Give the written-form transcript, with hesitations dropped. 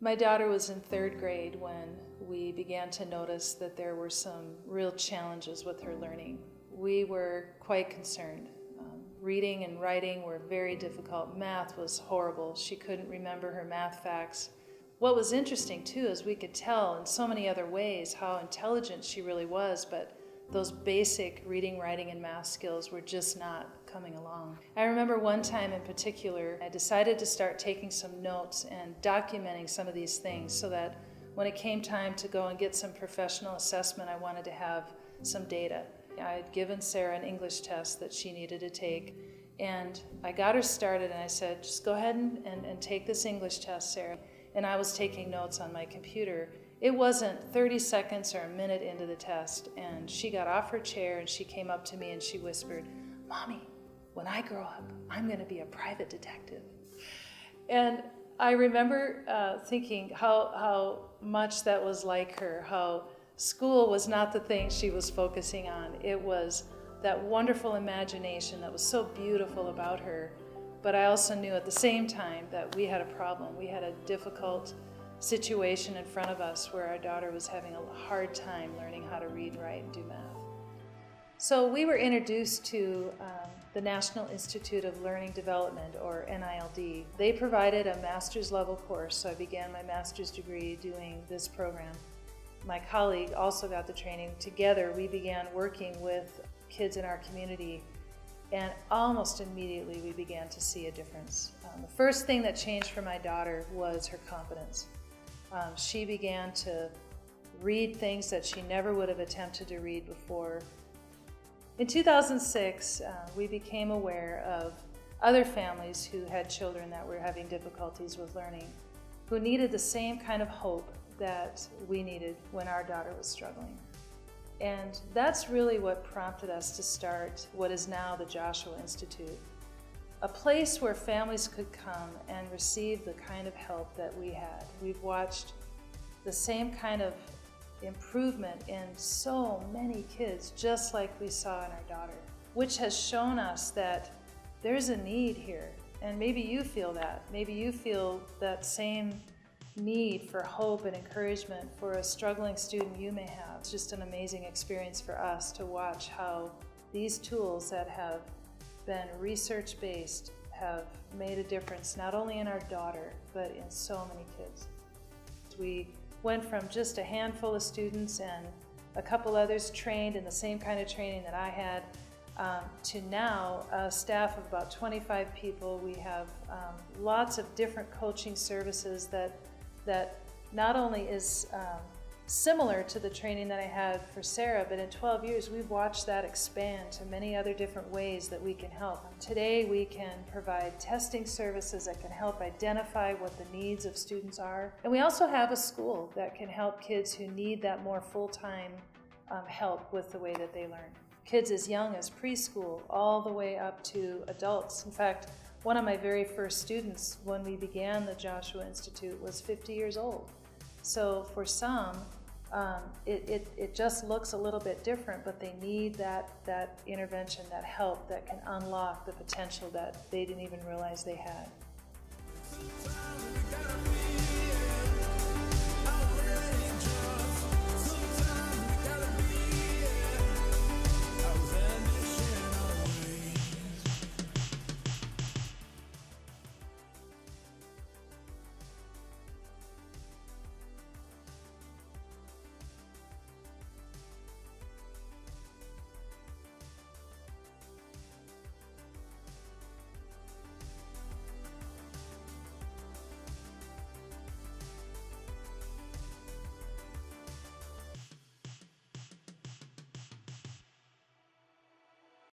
My daughter was in 3rd grade when we began to notice that there were some real challenges with her learning. We were quite concerned. Reading and writing were very difficult. Math was horrible. She couldn't remember her math facts. What was interesting too is we could tell in so many other ways how intelligent she really was, but those basic reading, writing, and math skills were just not coming along. I remember one time in particular, I decided to start taking some notes and documenting some of these things so that when it came time to go and get some professional assessment, I wanted to have some data. I had given Sarah an English test that she needed to take, and I got her started and I said, just go ahead and take this English test, Sarah. And I was taking notes on my computer. It wasn't 30 seconds or a minute into the test, and she got off her chair and she came up to me and she whispered, "Mommy, when I grow up, I'm going to be a private detective." And I remember thinking how much that was like her, how school was not the thing she was focusing on. It was that wonderful imagination that was so beautiful about her. But I also knew at the same time that we had a problem. We had a difficult situation in front of us where our daughter was having a hard time learning how to read, write, and do math. So we were introduced to the National Institute of Learning Development, or NILD. They provided a master's level course, so I began my master's degree doing this program. My colleague also got the training. Together, we began working with kids in our community, and almost immediately we began to see a difference. The first thing that changed for my daughter was her confidence. She began to read things that she never would have attempted to read before. In 2006, we became aware of other families who had children that were having difficulties with learning, who needed the same kind of hope that we needed when our daughter was struggling. And that's really what prompted us to start what is now the Joshua Institute, a place where families could come and receive the kind of help that we had. We've watched the same kind of improvement in so many kids, just like we saw in our daughter, which has shown us that there's a need here. And maybe you feel that. Maybe you feel that same need for hope and encouragement for a struggling student you may have. It's just an amazing experience for us to watch how these tools that have been research-based have made a difference not only in our daughter, but in so many kids. We went from just a handful of students and a couple others trained in the same kind of training that I had, to now a staff of about 25 people. We have lots of different coaching services that not only is similar to the training that I had for Sarah, but in 12 years we've watched that expand to many other different ways that we can help. Today we can provide testing services that can help identify what the needs of students are. And we also have a school that can help kids who need that more full-time help with the way that they learn. Kids as young as preschool all the way up to adults. In fact, one of my very first students when we began the Joshua Institute was 50 years old. So for some, it just looks a little bit different, but they need that intervention, that help that can unlock the potential that they didn't even realize they had.